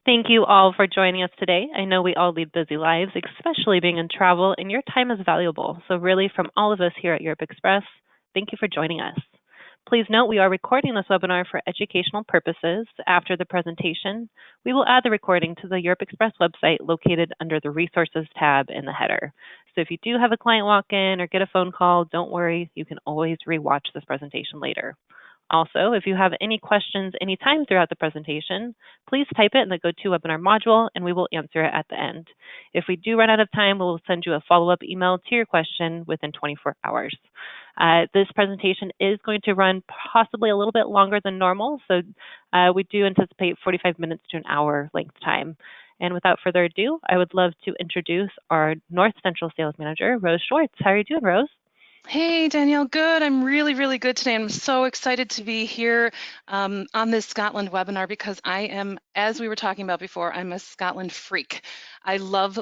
Thank you all for joining us today. I know we all lead busy lives, especially being in travel, and your time is valuable. So, really, from all of us here at Europe Express, thank you for joining us. Please note we are recording this webinar for educational purposes. After the presentation, we will add the recording to the Europe Express website located under the Resources tab in the header. So if you do have a client walk in or get a phone call, don't worry, you can always rewatch this presentation later. Also, if you have any questions anytime throughout the presentation, please type it in the GoToWebinar module and we will answer it at the end. If we do run out of time, we will send you a follow-up email to your question within 24 hours. This presentation is going to run possibly a little bit longer than normal, so we do anticipate 45 minutes to an hour length time. And without further ado, I would love to introduce our North Central Sales Manager, Rose Schwartz. How are you doing, Rose? Hey, Danielle, good. I'm really good today. I'm so excited to be here on this Scotland webinar because I am, as we were talking about before, I'm a Scotland freak. I love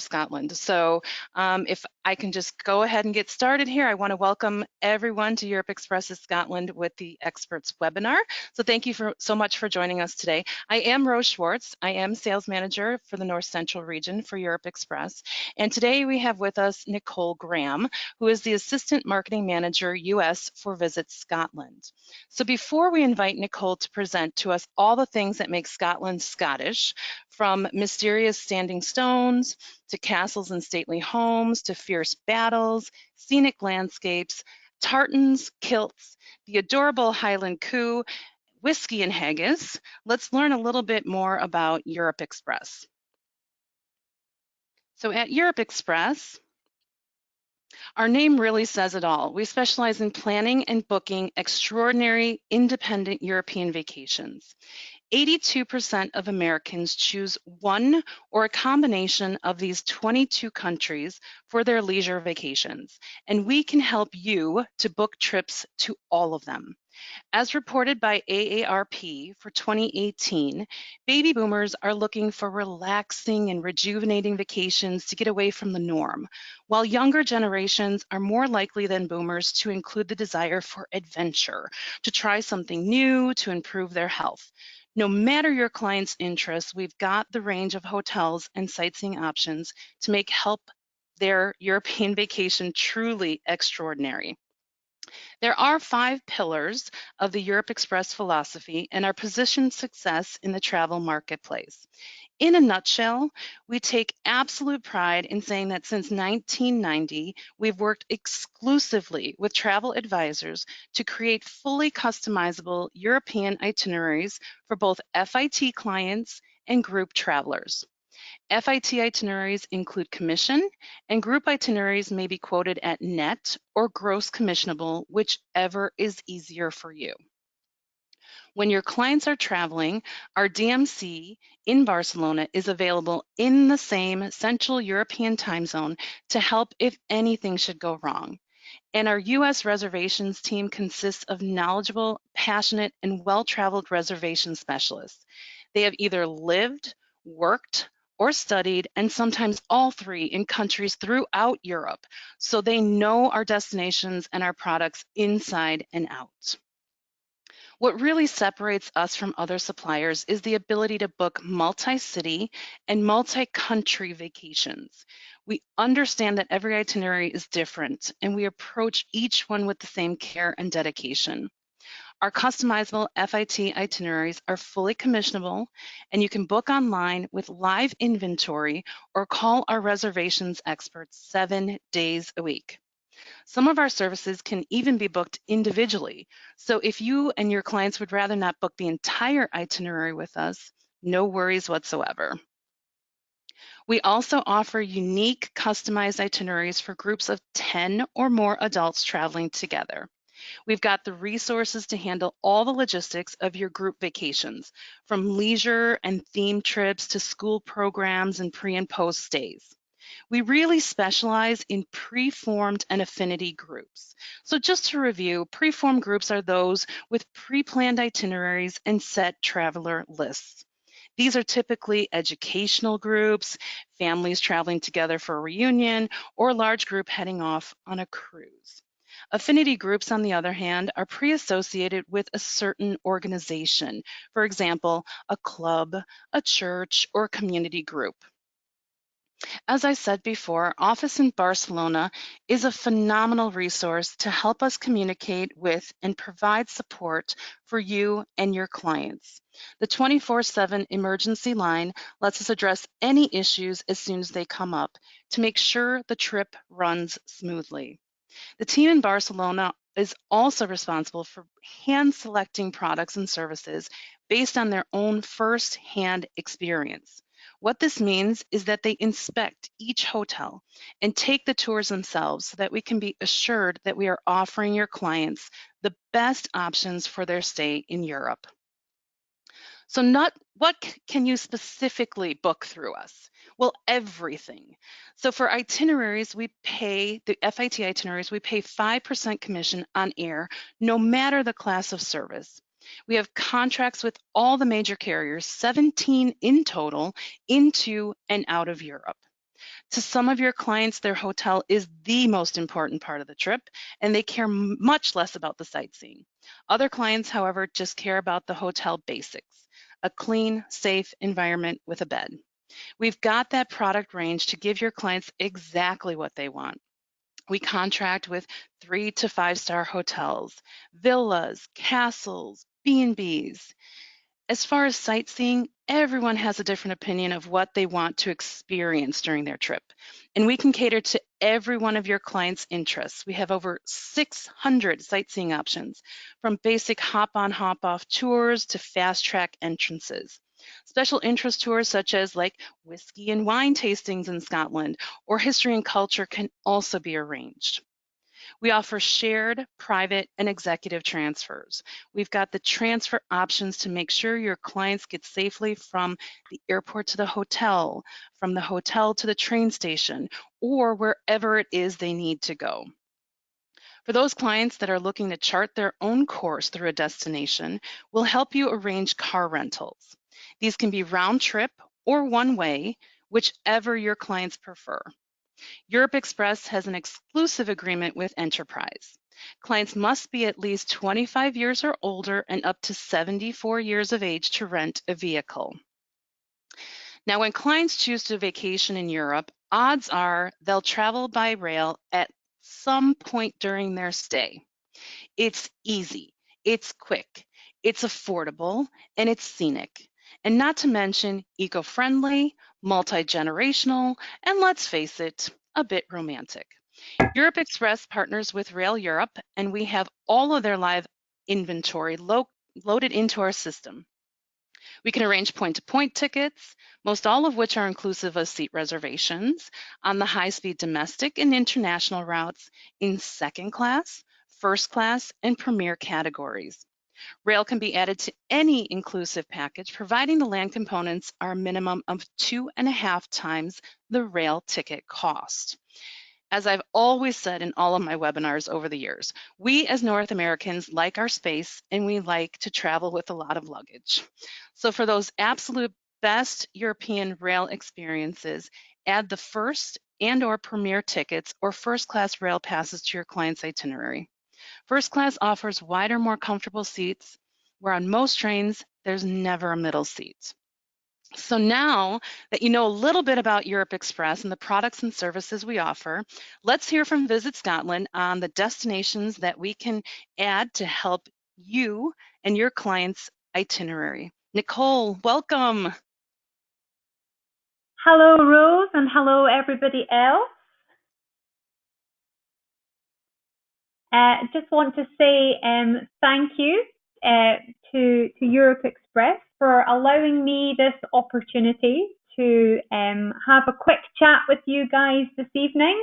Scotland. So if I can just go ahead and get started here, I want to welcome everyone to Europe Express's Scotland with the Experts webinar. So thank you so much for joining us today. I am Rose Schwartz. I am Sales Manager for the North Central region for Europe Express. And today we have with us Nicole Graham, who is the Assistant Marketing Manager US for Visit Scotland. So before we invite Nicole to present to us all the things that make Scotland Scottish, from mysterious standing stones, to castles and stately homes, to fierce battles, scenic landscapes, tartans, kilts, the adorable Highland coo, whiskey and haggis, let's learn a little bit more about Europe Express. So at Europe Express, our name really says it all. We specialize in planning and booking extraordinary independent European vacations. 82% of Americans choose one or a combination of these 22 countries for their leisure vacations, and we can help you to book trips to all of them. As reported by AARP for 2018, baby boomers are looking for relaxing and rejuvenating vacations to get away from the norm, while younger generations are more likely than boomers to include the desire for adventure, to try something new, to improve their health. No matter your client's interests, we've got the range of hotels and sightseeing options to make help their European vacation truly extraordinary. There are 5 pillars of the Europe Express philosophy and our positioned success in the travel marketplace. In a nutshell, we take absolute pride in saying that since 1990, we've worked exclusively with travel advisors to create fully customizable European itineraries for both FIT clients and group travelers. FIT itineraries include commission, and group itineraries may be quoted at net or gross commissionable, whichever is easier for you. When your clients are traveling, our DMC in Barcelona is available in the same Central European time zone to help if anything should go wrong. And our US reservations team consists of knowledgeable, passionate, and well-traveled reservation specialists. They have either lived, worked, or studied, and sometimes all 3 in countries throughout Europe, so they know our destinations and our products inside and out. What really separates us from other suppliers is the ability to book multi-city and multi-country vacations. We understand that every itinerary is different, and we approach each one with the same care and dedication. Our customizable FIT itineraries are fully commissionable, and you can book online with live inventory or call our reservations experts 7 days a week. Some of our services can even be booked individually. So if you and your clients would rather not book the entire itinerary with us, no worries whatsoever. We also offer unique customized itineraries for groups of 10 or more adults traveling together. We've got the resources to handle all the logistics of your group vacations, from leisure and theme trips to school programs and pre and post stays. We really specialize in pre-formed and affinity groups. So just to review, pre-formed groups are those with pre-planned itineraries and set traveler lists. These are typically educational groups, families traveling together for a reunion, or a large group heading off on a cruise. Affinity groups, on the other hand, are pre-associated with a certain organization, for example, a club, a church, or a community group. As I said before, Office in Barcelona is a phenomenal resource to help us communicate with and provide support for you and your clients. The 24/7 emergency line lets us address any issues as soon as they come up to make sure the trip runs smoothly. The team in Barcelona is also responsible for hand selecting products and services based on their own first-hand experience. What this means is that they inspect each hotel and take the tours themselves so that we can be assured that we are offering your clients the best options for their stay in Europe. So what can you specifically book through us? Well, everything. So for itineraries, the FIT itineraries, we pay 5% commission on air, no matter the class of service. We have contracts with all the major carriers, 17 in total, into and out of Europe. To some of your clients, their hotel is the most important part of the trip, and they care much less about the sightseeing. Other clients, however, just care about the hotel basics, a clean, safe environment with a bed. We've got that product range to give your clients exactly what they want. We contract with 3 to 5-star hotels, villas, castles, B&Bs. As far as sightseeing, everyone has a different opinion of what they want to experience during their trip, and we can cater to every one of your clients' interests. We have over 600 sightseeing options, from basic hop-on, hop-off tours to fast-track entrances. Special interest tours such as whiskey and wine tastings in Scotland or history and culture can also be arranged. We offer shared, private, and executive transfers. We've got the transfer options to make sure your clients get safely from the airport to the hotel, from the hotel to the train station, or wherever it is they need to go. For those clients that are looking to chart their own course through a destination, we'll help you arrange car rentals. These can be round trip or one way, whichever your clients prefer. Europe Express has an exclusive agreement with Enterprise. Clients must be at least 25 years or older and up to 74 years of age to rent a vehicle. Now, when clients choose to vacation in Europe, odds are they'll travel by rail at some point during their stay. It's easy, it's quick, it's affordable, and it's scenic. And not to mention eco-friendly, multi-generational, and let's face it, a bit romantic. Europe Express partners with Rail Europe, and we have all of their live inventory loaded into our system. We can arrange point-to-point tickets, most all of which are inclusive of seat reservations on the high-speed domestic and international routes in second class, first class, and premier categories. Rail can be added to any inclusive package, providing the land components are a minimum of 2.5 times the rail ticket cost. As I've always said in all of my webinars over the years, we as North Americans like our space and we like to travel with a lot of luggage. So for those absolute best European rail experiences, add the first and/or premier tickets or first class rail passes to your client's itinerary. First class offers wider, more comfortable seats, where on most trains, there's never a middle seat. So now that you know a little bit about Europe Express and the products and services we offer, let's hear from Visit Scotland on the destinations that we can add to help you and your clients' itinerary. Nicole, welcome. Hello, Rose, and hello, everybody else. Just want to say thank you to Europe Express for allowing me this opportunity to have a quick chat with you guys this evening.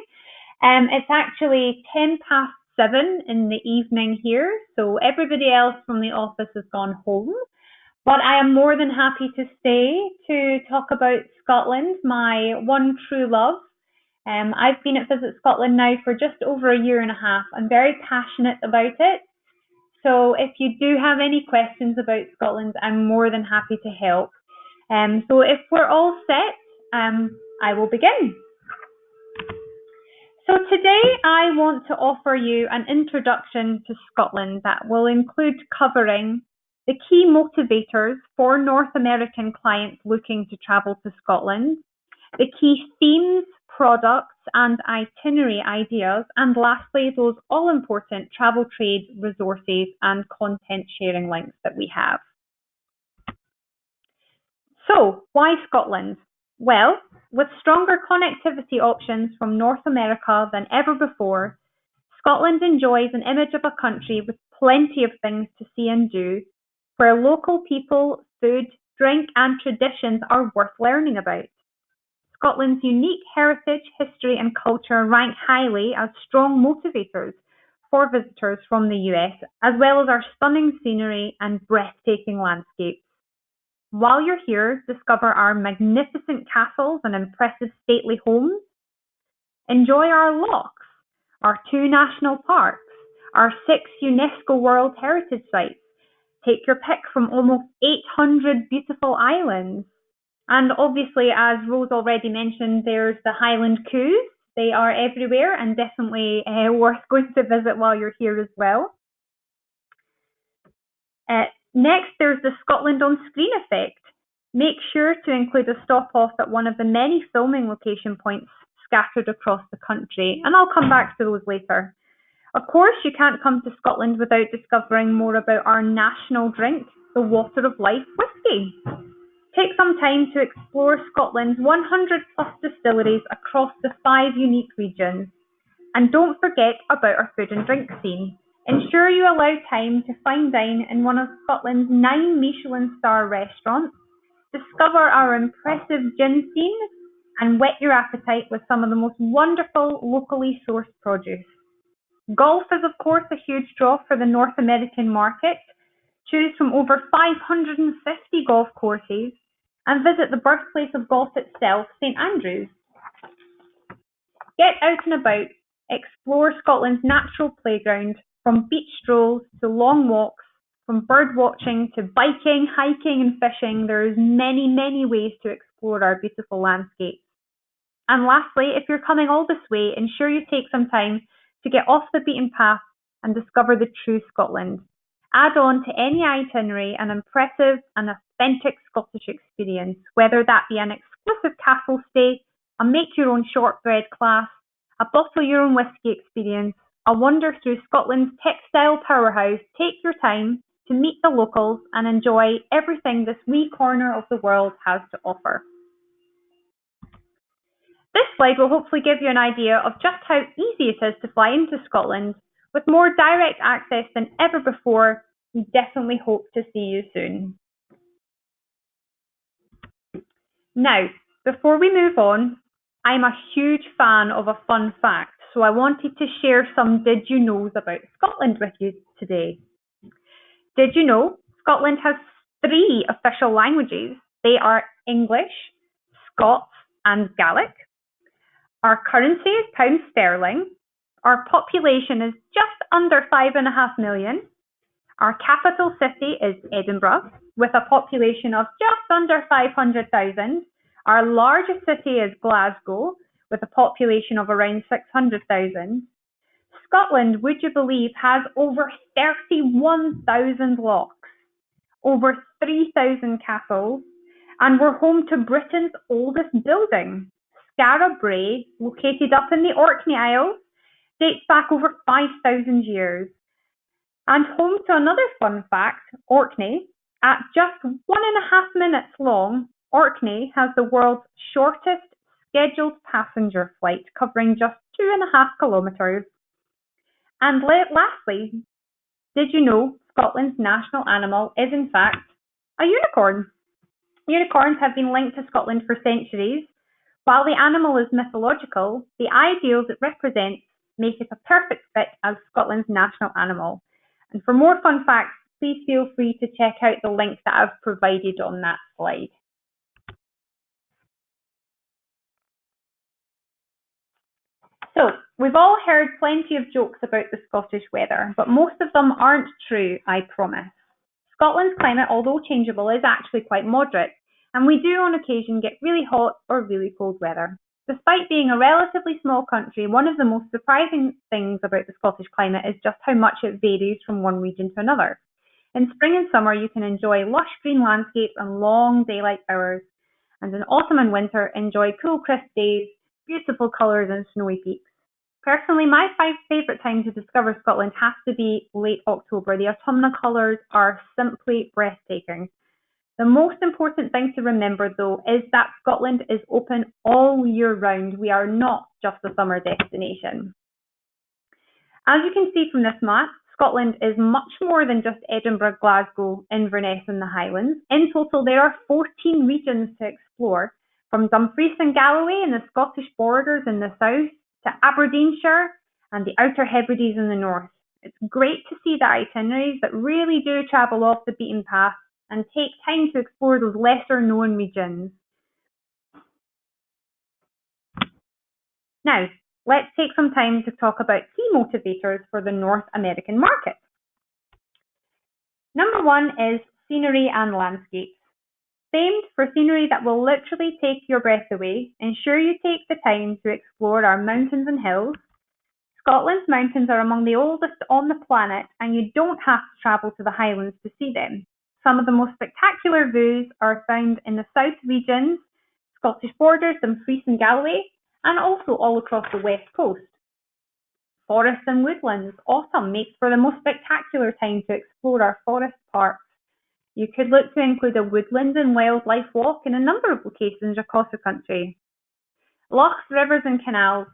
It's actually 7:10 in the evening here, so everybody else from the office has gone home. But I am more than happy to stay to talk about Scotland, my one true love. I've been at Visit Scotland now for just over a year and a half. I'm very passionate about it. So if you do have any questions about Scotland, I'm more than happy to help. So if we're all set, I will begin. So today I want to offer you an introduction to Scotland that will include covering the key motivators for North American clients looking to travel to Scotland, the key themes, products and itinerary ideas, and lastly, those all-important travel trade resources and content sharing links that we have. So, why Scotland? Well, with stronger connectivity options from North America than ever before, Scotland enjoys an image of a country with plenty of things to see and do, where local people, food, drink and traditions are worth learning about. Scotland's unique heritage, history and culture rank highly as strong motivators for visitors from the US, as well as our stunning scenery and breathtaking landscapes. While you're here, discover our magnificent castles and impressive stately homes. Enjoy our lochs, our 2 national parks, our 6 UNESCO World Heritage Sites. Take your pick from almost 800 beautiful islands. And obviously, as Rose already mentioned, there's the Highland Coos. They are everywhere and definitely worth going to visit while you're here as well. Next, there's the Scotland on Screen effect. Make sure to include a stop-off at one of the many filming location points scattered across the country, and I'll come back to those later. Of course, you can't come to Scotland without discovering more about our national drink, the Water of Life whisky. Take some time to explore Scotland's 100 plus distilleries across the 5 unique regions. And don't forget about our food and drink scene. Ensure you allow time to fine dine in one of Scotland's 9 Michelin star restaurants. Discover our impressive gin scene and whet your appetite with some of the most wonderful locally sourced produce. Golf is of course a huge draw for the North American market. Choose from over 550 golf courses and visit the birthplace of golf itself, St Andrews. Get out and about, explore Scotland's natural playground, from beach strolls to long walks, from bird watching to biking, hiking and fishing. There's many ways to explore our beautiful landscapes. And lastly, if you're coming all this way, ensure you take some time to get off the beaten path and discover the true Scotland. Add on to any itinerary an impressive and authentic Scottish experience, whether that be an exclusive castle stay, a make-your-own shortbread class, a bottle-your-own whisky experience, a wander through Scotland's textile powerhouse. Take your time to meet the locals and enjoy everything this wee corner of the world has to offer. This slide will hopefully give you an idea of just how easy it is to fly into Scotland. With more direct access than ever before, we definitely hope to see you soon. Now, before we move on, I'm a huge fan of a fun fact, so I wanted to share some did you knows about Scotland with you today. Did you know Scotland has 3 official languages? They are English, Scots and Gaelic. Our currency is pound sterling. Our population is just under 5.5 million. Our capital city is Edinburgh, with a population of just under 500,000. Our largest city is Glasgow, with a population of around 600,000. Scotland, would you believe, has over 31,000 lochs, over 3,000 castles, and we're home to Britain's oldest building. Skara Brae, located up in the Orkney Isles, dates back over 5,000 years. And home to another fun fact, Orkney, at just 1.5 minutes long, Orkney has the world's shortest scheduled passenger flight, covering just 2.5 kilometres. And lastly, did you know Scotland's national animal is in fact a unicorn? Unicorns have been linked to Scotland for centuries. While the animal is mythological, the ideals it represents make it a perfect fit as Scotland's national animal. And for more fun facts, please feel free to check out the link that I've provided on that slide. So, we've all heard plenty of jokes about the Scottish weather, but most of them aren't true, I promise. Scotland's climate, although changeable, is actually quite moderate, and we do on occasion get really hot or really cold weather. Despite being a relatively small country, one of the most surprising things about the Scottish climate is just how much it varies from one region to another. In spring and summer, you can enjoy lush green landscapes and long daylight hours, and in autumn and winter, enjoy cool, crisp days, beautiful colours and snowy peaks. Personally, my favourite time to discover Scotland has to be late October. The autumnal colours are simply breathtaking. The most important thing to remember, though, is that Scotland is open all year round. We are not just a summer destination. As you can see from this map, Scotland is much more than just Edinburgh, Glasgow, Inverness and the Highlands. In total, there are 14 regions to explore, from Dumfries and Galloway and the Scottish borders in the south to Aberdeenshire and the Outer Hebrides in the north. It's great to see the itineraries that really do travel off the beaten path and take time to explore those lesser known regions. Now, let's take some time to talk about key motivators for the North American market. Number one is scenery and landscapes. Famed for scenery that will literally take your breath away, ensure you take the time to explore our mountains and hills. Scotland's mountains are among the oldest on the planet, and you don't have to travel to the Highlands to see them. Some of the most spectacular views are found in the south regions, Scottish borders, Dumfries and Galloway, and also all across the west coast. Forests and woodlands. Autumn makes for the most spectacular time to explore our forest parks. You could look to include a woodland and wildlife walk in a number of locations across the country. Lochs, rivers and canals.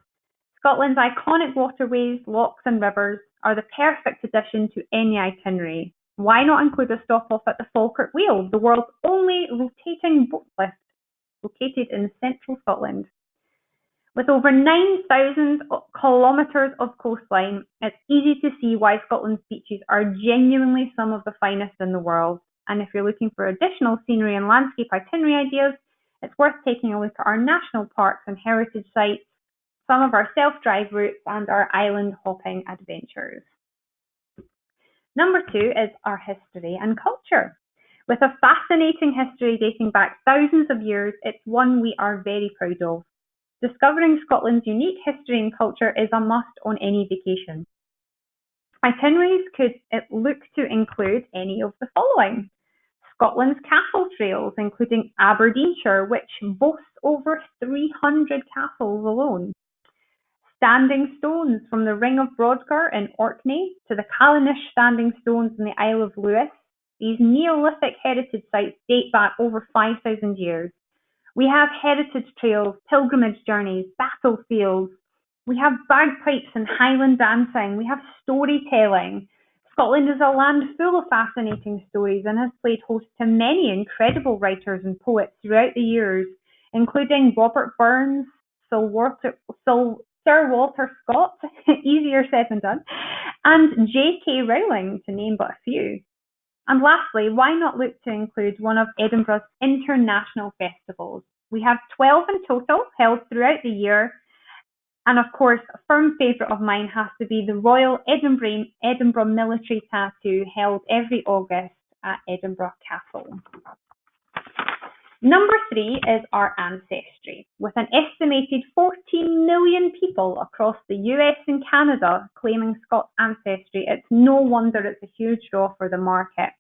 Scotland's iconic waterways, lochs and rivers are the perfect addition to any itinerary. Why not include a stop off at the Falkirk Wheel, the world's only rotating boat lift, located in central Scotland? With over 9,000 kilometres of coastline, it's easy to see why Scotland's beaches are genuinely some of the finest in the world. And if you're looking for additional scenery and landscape itinerary ideas, it's worth taking a look at our national parks and heritage sites, some of our self-drive routes, and our island hopping adventures. Number two is our history and culture. With a fascinating history dating back thousands of years, it's one we are very proud of. Discovering Scotland's unique history and culture is a must on any vacation. Itineraries could look to include any of the following. Scotland's castle trails, including Aberdeenshire, which boasts over 300 castles alone. Standing stones from the Ring of Brodgar in Orkney to the Callanish standing stones in the Isle of Lewis. These Neolithic heritage sites date back over 5,000 years. We have heritage trails, pilgrimage journeys, battlefields. We have bagpipes and Highland dancing. We have storytelling. Scotland is a land full of fascinating stories and has played host to many incredible writers and poets throughout the years, including Robert Burns, Sir Walter Scott, easier said than done, and J.K. Rowling, to name but a few. And lastly, why not look to include one of Edinburgh's international festivals? We have 12 in total, held throughout the year. And of course, a firm favourite of mine has to be the Royal Edinburgh Military Tattoo, held every August at Edinburgh Castle. Number three is our ancestry. With an estimated 14 million people across the US and Canada claiming Scots ancestry, it's no wonder it's a huge draw for the market.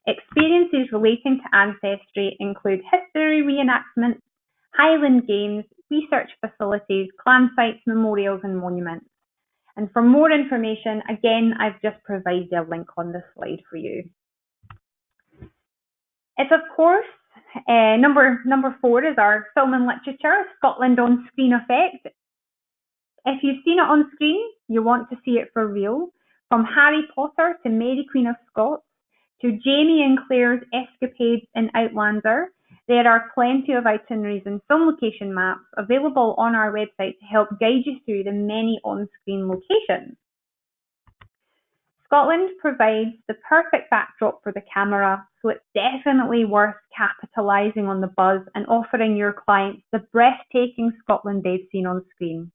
Experiences relating to ancestry include history reenactments, Highland games, research facilities, clan sites, memorials and monuments. And for more information, again, I've just provided a link on this slide for you. It's of course, number four is our film and literature, Scotland on Screen effect. If you've seen it on screen, you want to see it for real. From Harry Potter to Mary Queen of Scots, to Jamie and Claire's escapades in Outlander, there are plenty of itineraries and film location maps available on our website to help guide you through the many on-screen locations. Scotland provides the perfect backdrop for the camera, so it's definitely worth capitalising on the buzz and offering your clients the breathtaking Scotland they've seen on screen.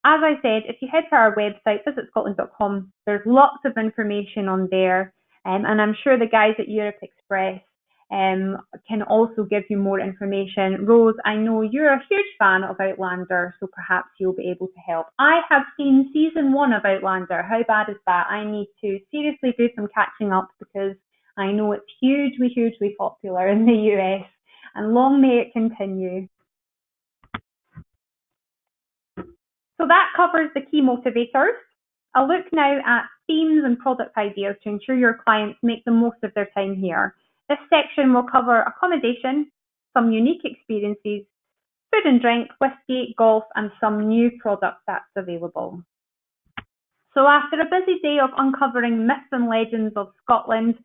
As I said, if you head to our website, VisitScotland.com, there's lots of information on there, and I'm sure the guys at Europe Express can also give you more information. Rose, I know you're a huge fan of Outlander, so perhaps you'll be able to help. I have seen season 1 of Outlander. How bad is that? I need to seriously do some catching up because I know it's hugely, hugely popular in the US, and long may it continue. So that covers the key motivators. I'll look now at themes and product ideas to ensure your clients make the most of their time here. This section will cover accommodation, some unique experiences, food and drink, whiskey, golf, and some new product that's available. So after a busy day of uncovering myths and legends of Scotland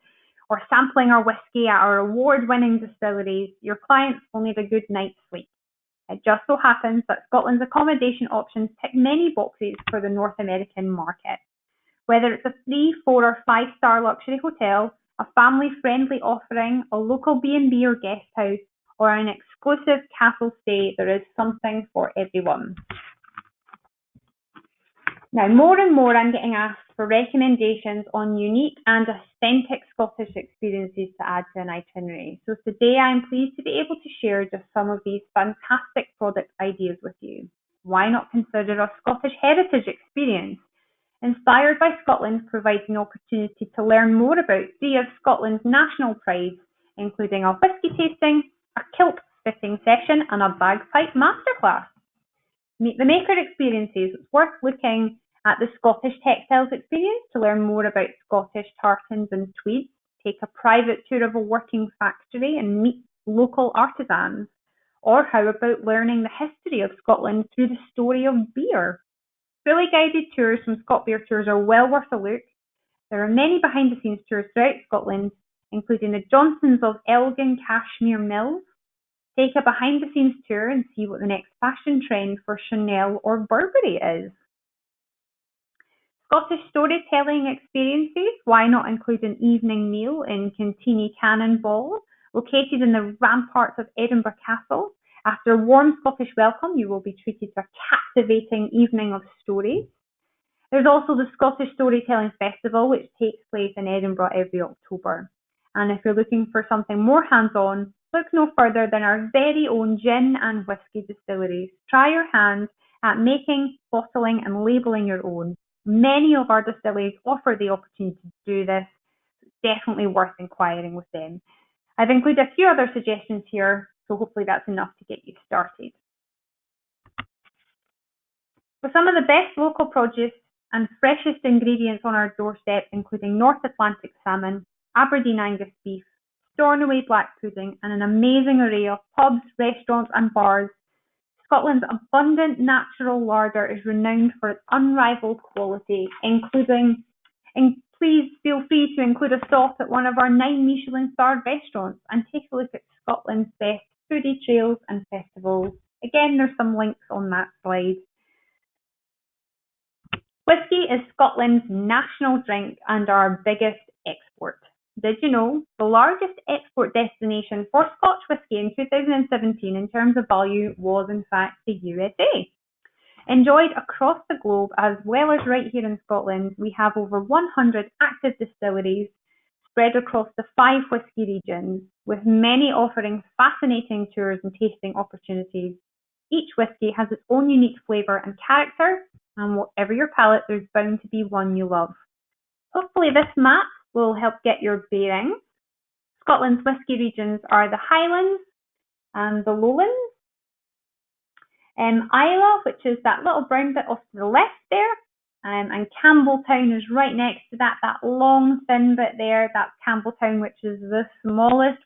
or sampling our whiskey at our award-winning distilleries, your clients will need a good night's sleep. It just so happens that Scotland's accommodation options tick many boxes for the North American market. Whether it's a 3, 4 or 5-star luxury hotel, a family-friendly offering, a local B&B or guest house, or an exclusive castle stay, there is something for everyone. Now, more and more I'm getting asked for recommendations on unique and authentic Scottish experiences to add to an itinerary. So today I'm pleased to be able to share just some of these fantastic product ideas with you. Why not consider a Scottish heritage experience? Inspired by Scotland provides an opportunity to learn more about 3 of Scotland's national prides, including a whisky tasting, a kilt fitting session and a bagpipe masterclass. Meet the Maker experiences. It's worth looking at the Scottish Textiles experience to learn more about Scottish tartans and tweeds. Take a private tour of a working factory and meet local artisans. Or how about learning the history of Scotland through the story of beer? Fully guided tours from Scott Beer Tours are well worth a look. There are many behind-the-scenes tours throughout Scotland, including the Johnsons of Elgin Cashmere Mills. Take a behind-the-scenes tour and see what the next fashion trend for Chanel or Burberry is. Scottish storytelling experiences. Why not include an evening meal in Kintini Cannonball, located in the ramparts of Edinburgh Castle? After a warm Scottish welcome, you will be treated to a captivating evening of stories. There's also the Scottish Storytelling Festival, which takes place in Edinburgh every October. And if you're looking for something more hands-on, look no further than our very own gin and whiskey distilleries. Try your hand at making, bottling and labelling your own. Many of our distilleries offer the opportunity to do this. It's definitely worth inquiring with them. I've included a few other suggestions here, so hopefully that's enough to get you started. With some of the best local produce and freshest ingredients on our doorstep, including North Atlantic salmon, Aberdeen Angus beef, Stornoway black pudding, and an amazing array of pubs, restaurants and bars, Scotland's abundant natural larder is renowned for its unrivaled quality, including, and please feel free to include a stop at one of our 9 Michelin-starred restaurants and take a look at Scotland's best foodie trails and festivals. Again, there's some links on that slide. Whisky is Scotland's national drink and our biggest export. Did you know the largest export destination for Scotch whisky in 2017 in terms of value was in fact the USA? Enjoyed across the globe as well as right here in Scotland, we have over 100 active distilleries spread across the 5 whisky regions, with many offering fascinating tours and tasting opportunities. Each whisky has its own unique flavour and character, and whatever your palate, there's bound to be one you love. Hopefully this map will help get your bearings. Scotland's whisky regions are the Highlands and the Lowlands. Islay, which is that little brown bit off to the left there, and Campbelltown is right next to that long thin bit there. That's Campbelltown, which is the smallest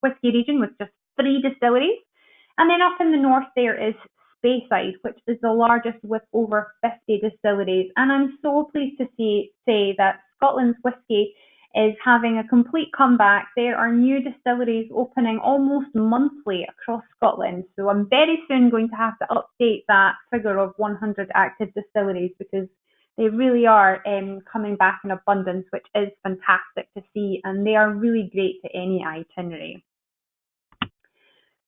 whisky region with just 3 distilleries. And then up in the north there is Speyside, which is the largest with over 50 distilleries. And I'm so pleased to say that Scotland's whisky is having a complete comeback. There are new distilleries opening almost monthly across Scotland. So I'm very soon going to have to update that figure of 100 active distilleries because they really are coming back in abundance, which is fantastic to see. And they are really great to any itinerary.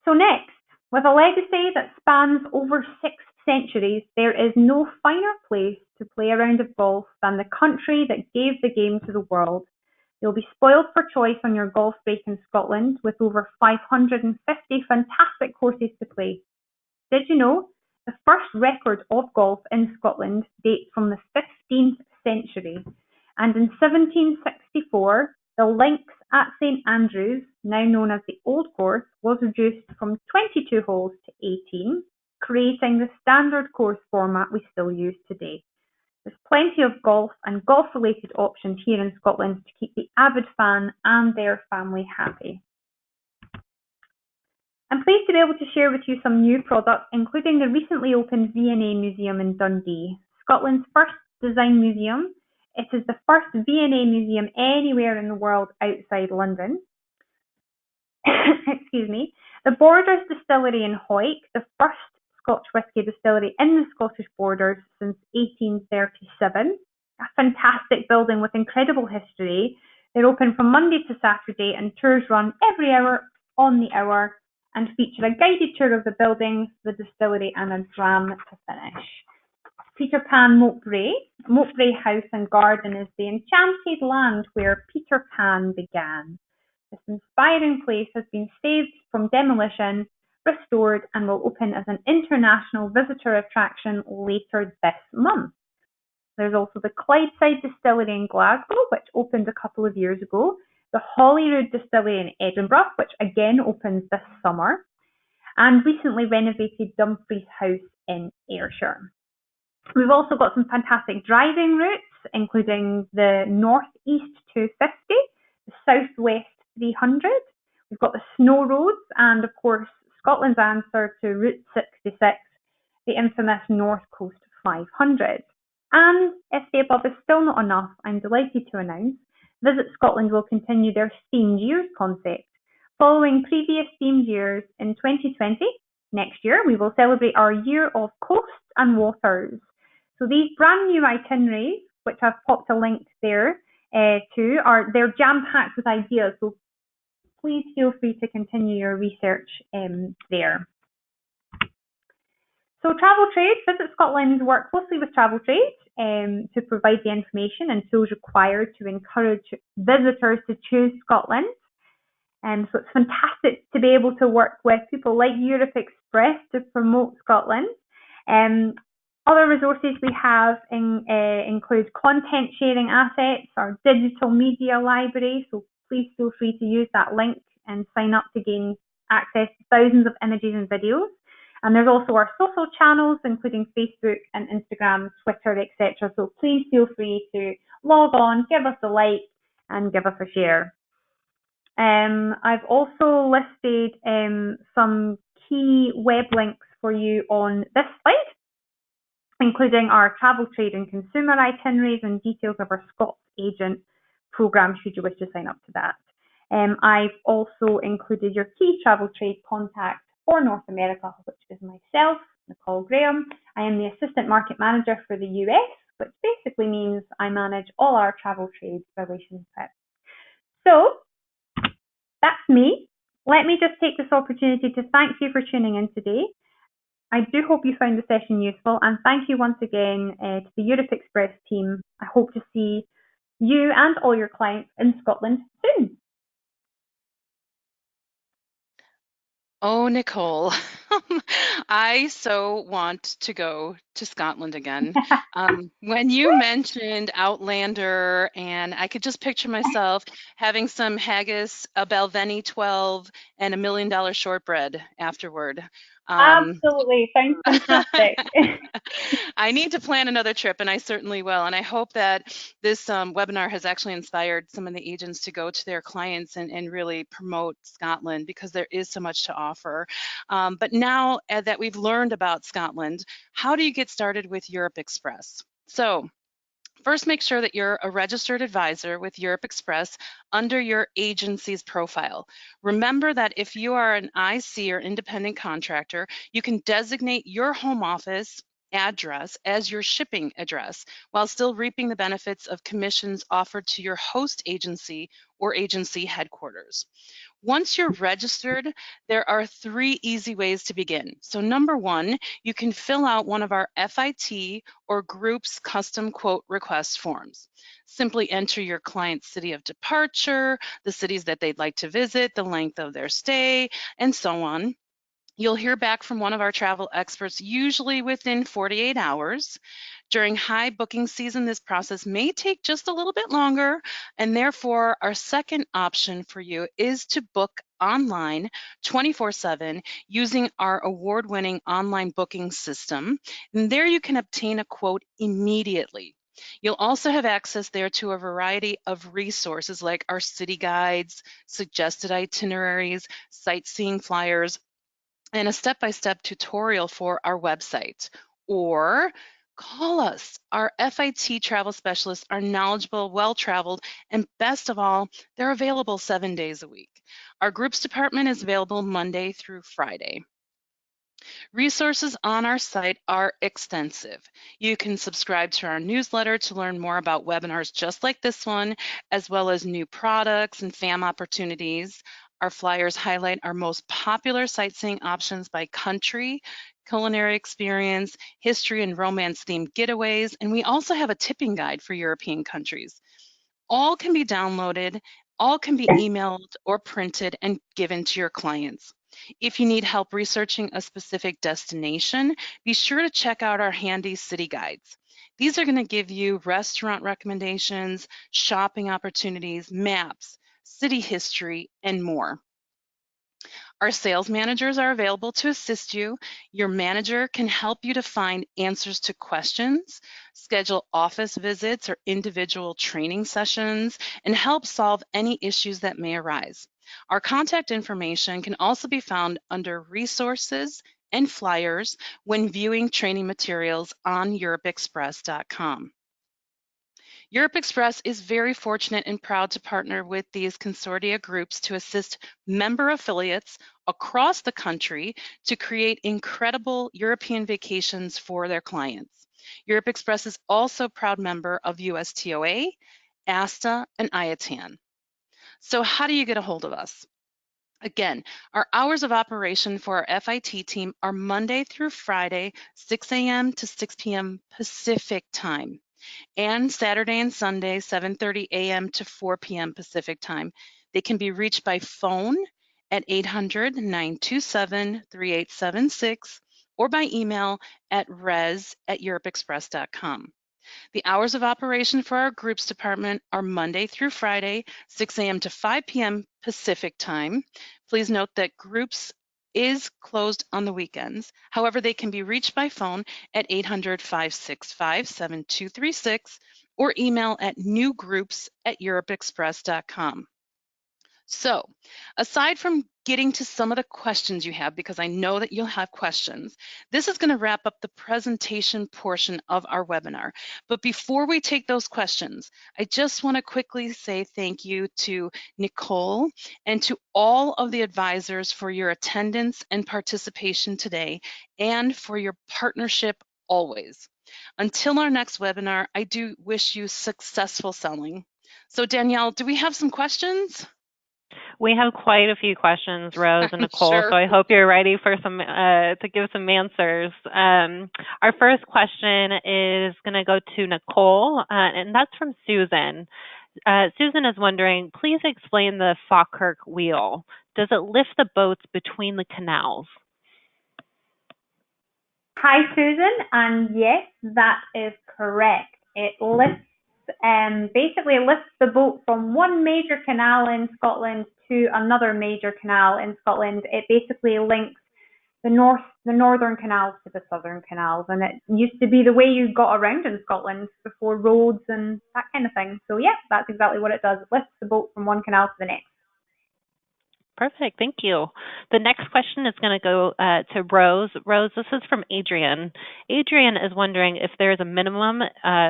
So next, with a legacy that spans over 6 centuries, there is no finer place to play a round of golf than the country that gave the game to the world. You'll be spoiled for choice on your golf break in Scotland with over 550 fantastic courses to play. Did you know the first record of golf in Scotland dates from the 15th century, and in 1764 the links at St Andrews, now known as the Old Course, was reduced from 22 holes to 18, creating the standard course format we still use today. There's plenty of golf and golf-related options here in Scotland to keep the avid fan and their family happy. I'm pleased to be able to share with you some new products, including the recently opened V&A Museum in Dundee, Scotland's first design museum. It is the first V&A museum anywhere in the world outside London. Excuse me. The Borders Distillery in Hawick, the first Scotch whisky distillery in the Scottish Borders since 1837. A fantastic building with incredible history. They're open from Monday to Saturday and tours run every hour on the hour and feature a guided tour of the buildings, the distillery and a dram to finish. Peter Pan Mowbray. Mowbray House and Garden is the enchanted land where Peter Pan began. This inspiring place has been saved from demolition, restored, and will open as an international visitor attraction later this month. There's also the Clydeside Distillery in Glasgow, which opened a couple of years ago, the Holyrood Distillery in Edinburgh, which again opens this summer, and recently renovated Dumfries House in Ayrshire. We've also got some fantastic driving routes, including the North East 250, the Southwest 300. We've got the Snow Roads and, of course, Scotland's answer to Route 66, the infamous North Coast 500. And if the above is still not enough, I'm delighted to announce Visit Scotland will continue their themed years concept. Following previous themed years in 2020, next year we will celebrate our year of coasts and waters. So these brand new itineraries, which I've popped a link there they're jam-packed with ideas. So please feel free to continue your research there. So travel trade, Visit Scotland work closely with travel trade to provide the information and tools required to encourage visitors to choose Scotland. So it's fantastic to be able to work with people like Europe Express to promote Scotland. Other resources we have include content sharing assets, our digital media library, so please feel free to use that link and sign up to gain access to thousands of images and videos. And there's also our social channels, including Facebook and Instagram, Twitter, etc. So please feel free to log on, give us a like, and give us a share. I've also listed some key web links for you on this slide, including our travel trade and consumer itineraries and details of our Scots agent programme should you wish to sign up to that. I've also included your key travel trade contact for North America, which is myself, Nicole Graham. I am the Assistant Market Manager for the US, which basically means I manage all our travel trade relationships. So that's me. Let me just take this opportunity to thank you for tuning in today. I do hope you found the session useful, and thank you once again to the Europe Express team. I hope to see you and all your clients in Scotland soon. Oh, Nicole, I so want to go to Scotland again. When you mentioned Outlander, and I could just picture myself having some haggis, a Balvenie 12, and $1 million shortbread afterward. Absolutely, sounds fantastic. I need to plan another trip, and I certainly will. And I hope that this webinar has actually inspired some of the agents to go to their clients and really promote Scotland, because there is so much to offer. But now that we've learned about Scotland, how do you get started with Europe Express? So first, make sure that you're a registered advisor with Europe Express under your agency's profile. Remember that if you are an IC or independent contractor, you can designate your home office address as your shipping address while still reaping the benefits of commissions offered to your host agency or agency headquarters. Once you're registered, there are 3 easy ways to begin. So number 1, you can fill out one of our FIT or group's custom quote request forms. Simply enter your client's city of departure, the cities that they'd like to visit, the length of their stay, and so on. You'll hear back from one of our travel experts, usually within 48 hours. During high booking season, this process may take just a little bit longer, and therefore our second option for you is to book online 24/7 using our award-winning online booking system. And there you can obtain a quote immediately. You'll also have access there to a variety of resources like our city guides, suggested itineraries, sightseeing flyers, and a step-by-step tutorial for our website. Or call us. Our FIT travel specialists are knowledgeable, well-traveled, and best of all, they're available 7 days a week. Our groups department is available Monday through Friday. Resources on our site are extensive. You can subscribe to our newsletter to learn more about webinars just like this one, as well as new products and FAM opportunities. Our flyers highlight our most popular sightseeing options by country, culinary experience, history and romance themed getaways, and we also have a tipping guide for European countries. All can be downloaded, all can be emailed or printed and given to your clients. If you need help researching a specific destination, be sure to check out our handy city guides. These are going to give you restaurant recommendations, shopping opportunities, maps, city history, and more. Our sales managers are available to assist you. Your manager can help you to find answers to questions, schedule office visits or individual training sessions, and help solve any issues that may arise. Our contact information can also be found under Resources and Flyers when viewing training materials on europeexpress.com. Europe Express is very fortunate and proud to partner with these consortia groups to assist member affiliates across the country to create incredible European vacations for their clients. Europe Express is also a proud member of USTOA, ASTA, and IATAN. So how do you get a hold of us? Again, our hours of operation for our FIT team are Monday through Friday, 6 a.m. to 6 p.m. Pacific time, and Saturday and Sunday, 7:30 a.m. to 4 p.m. Pacific time. They can be reached by phone at 800-927-3876 or by email at res@europeexpress.com. The hours of operation for our groups department are Monday through Friday, 6 a.m. to 5 p.m. Pacific time. Please note that groups is closed on the weekends. However, they can be reached by phone at 800-565-7236 or email at newgroups@europeexpress.com. So, aside from getting to some of the questions you have, because I know that you'll have questions, this is going to wrap up the presentation portion of our webinar. But before we take those questions, I just want to quickly say thank you to Nicole and to all of the advisors for your attendance and participation today and for your partnership always. Until our next webinar, I do wish you successful selling. So Danielle, do we have some questions? We have quite a few questions, Rose and Nicole, Sure. so I hope you're ready for some to give some answers. Our first question is going to go to Nicole, and that's from Susan. Susan is wondering, please explain the Falkirk wheel. Does it lift the boats between the canals? Hi, Susan, and yes, that is correct. It lifts, basically lifts the boat from one major canal in Scotland to another major canal in Scotland. It basically links the northern canals to the southern canals, and it used to be the way you got around in Scotland before roads and that kind of thing. So yeah, that's exactly what it does. It lifts the boat from one canal to the next. Perfect, thank you. The next question is going to go to Rose. Rose, this is from Adrian. Adrian is wondering if there's a minimum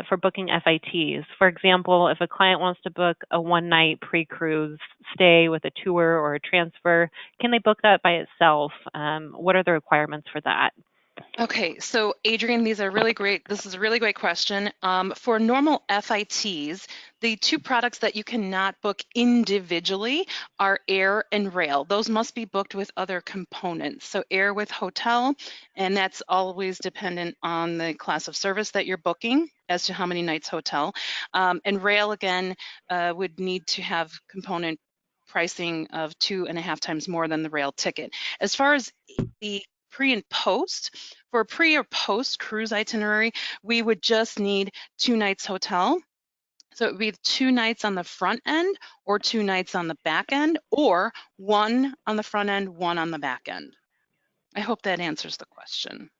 for booking FITs. For example, if a client wants to book a one-night pre-cruise stay with a tour or a transfer, can they book that by itself? What are the requirements for that? Okay, so Adrian, these are really great. This is a really great question. For normal FITs, the two products that you cannot book individually are air and rail. Those must be booked with other components. So air with hotel, and that's always dependent on the class of service that you're booking as to how many nights hotel. And rail, again, would need to have component pricing of 2.5 times more than the rail ticket. As far as the pre and post, for a pre or post cruise itinerary, we would just need 2 nights hotel. So it would be 2 nights on the front end or 2 nights on the back end, or 1 on the front end, 1 on the back end. I hope that answers the question.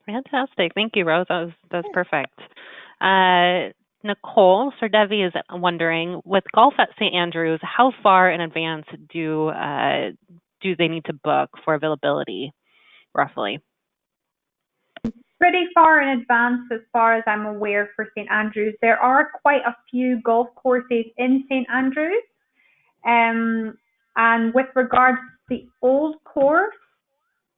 Fantastic. Thank you, Rose. That's perfect. Nicole Sardevi is wondering, with golf at St. Andrews, how far in advance do they need to book for availability, roughly? Pretty far in advance, as far as I'm aware, for St. Andrews. There are quite a few golf courses in St. Andrews. And with regards to the old course,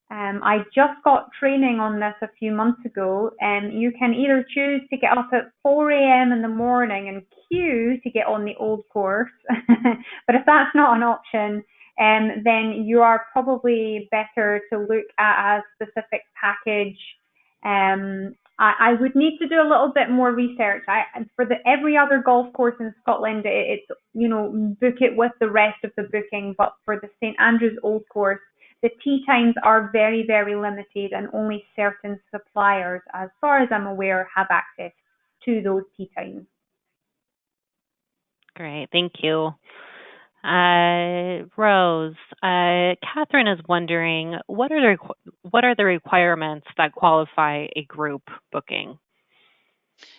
I just got training on this a few months ago, and you can either choose to get up at 4 a.m. in the morning and queue to get on the old course, but if that's not an option, then you are probably better to look at a specific package. I would need to do a little bit more research. For every other golf course in Scotland, it's book it with the rest of the booking, but for the St. Andrews Old Course, the tee times are very, very limited, and only certain suppliers, as far as I'm aware, have access to those tee times. Great, thank you. Rose, Catherine is wondering, what are the requirements that qualify a group booking?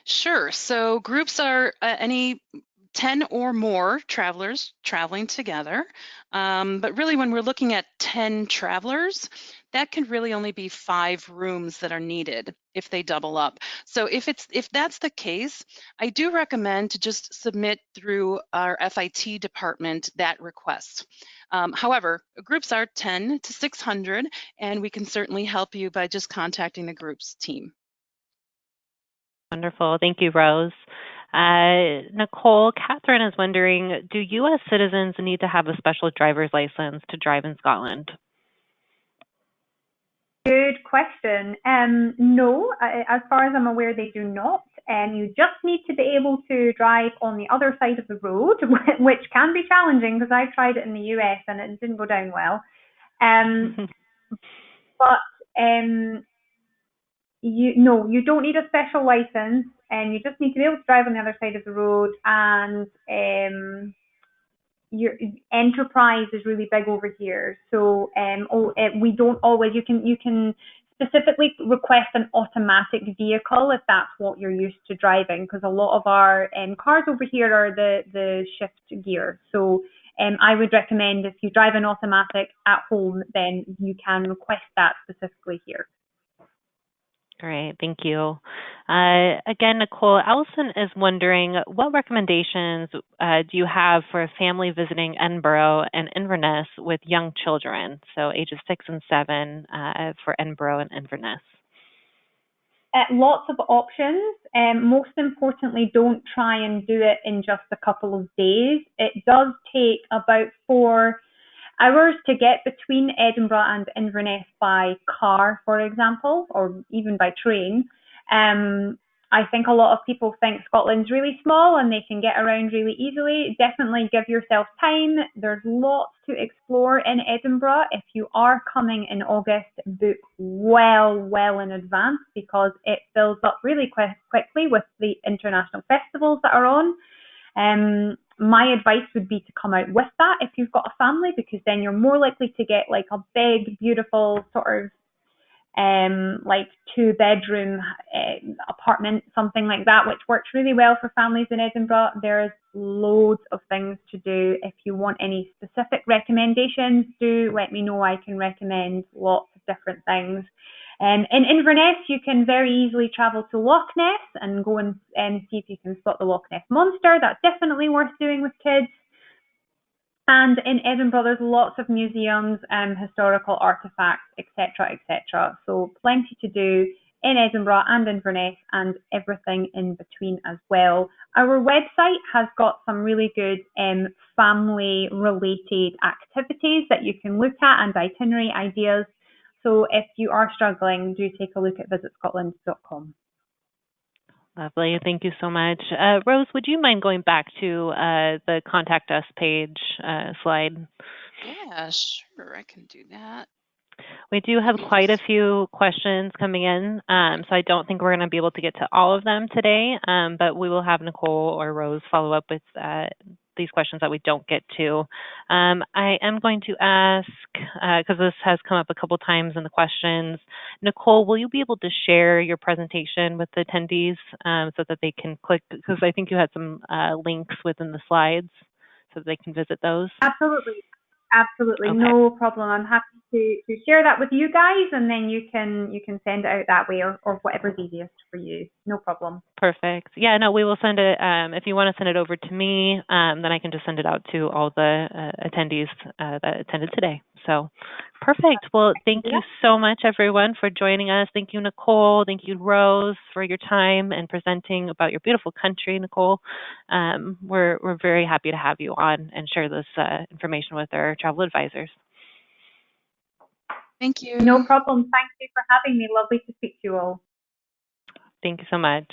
Sure. So groups are any 10 or more travelers traveling together. But really, when we're looking at 10 travelers, that can really only be 5 rooms that are needed if they double up. So if that's the case, I do recommend to just submit through our FIT department that request. However, groups are 10 to 600, and we can certainly help you by just contacting the groups team. Wonderful. Thank you, Rose. Nicole, Catherine is wondering, do U.S. citizens need to have a special driver's license to drive in Scotland? Good question. No, as far as I'm aware, they do not. You just need to be able to drive on the other side of the road, which can be challenging because I've tried it in the US and it didn't go down well. You don't need a special license, and you just need to be able to drive on the other side of the road. And your enterprise is really big over here, so we don't always. You can specifically request an automatic vehicle if that's what you're used to driving, because a lot of our cars over here are the shift gear. So I would recommend, if you drive an automatic at home, then you can request that specifically here. Great, thank you. Again, Nicole, Allison is wondering, what recommendations do you have for a family visiting Edinburgh and Inverness with young children, so ages 6 and 7 for Edinburgh and Inverness? Lots of options. Most importantly, don't try and do it in just a couple of days. It does take about 4 hours to get between Edinburgh and Inverness by car, for example, or even by train. I think a lot of people think Scotland's really small and they can get around really easily. Definitely give yourself time. There's lots to explore in Edinburgh. If you are coming in August, book well in advance, because it fills up really quickly with the international festivals that are on. My advice would be to come out with that if you've got a family, because then you're more likely to get like a big, beautiful sort of like 2-bedroom apartment, something like that, which works really well for families in Edinburgh. There's loads of things to do. If you want any specific recommendations, do let me know. I can recommend lots of different things. In Inverness, you can very easily travel to Loch Ness and go and see if you can spot the Loch Ness Monster. That's definitely worth doing with kids. And in Edinburgh, there's lots of museums, historical artefacts, etc., etc. So plenty to do in Edinburgh and Inverness and everything in between as well. Our website has got some really good family-related activities that you can look at and itinerary ideas. So if you are struggling, do take a look at VisitScotland.com. Lovely. Thank you so much. Rose, would you mind going back to the Contact Us page slide? Yeah, sure. I can do that. We do have quite a few questions coming in, so I don't think we're going to be able to get to all of them today, but we will have Nicole or Rose follow up with these questions that we don't get to. I am going to ask, because this has come up a couple times in the questions, Nicole, will you be able to share your presentation with the attendees so that they can click, because I think you had some links within the slides so that they can visit those? Absolutely. Absolutely, Okay. no problem. I'm happy to share that with you guys, and then you can send it out that way, or whatever's easiest for you. No problem. Perfect. Yeah, no, we will send it. If you want to send it over to me, then I can just send it out to all the attendees that attended today. So, perfect. Well, thank you so much, everyone, for joining us. Thank you, Nicole. Thank you, Rose, for your time and presenting about your beautiful country, Nicole. We're very happy to have you on and share this information with our travel advisors. Thank you. No problem. Thank you for having me. Lovely to speak to you all. Thank you so much.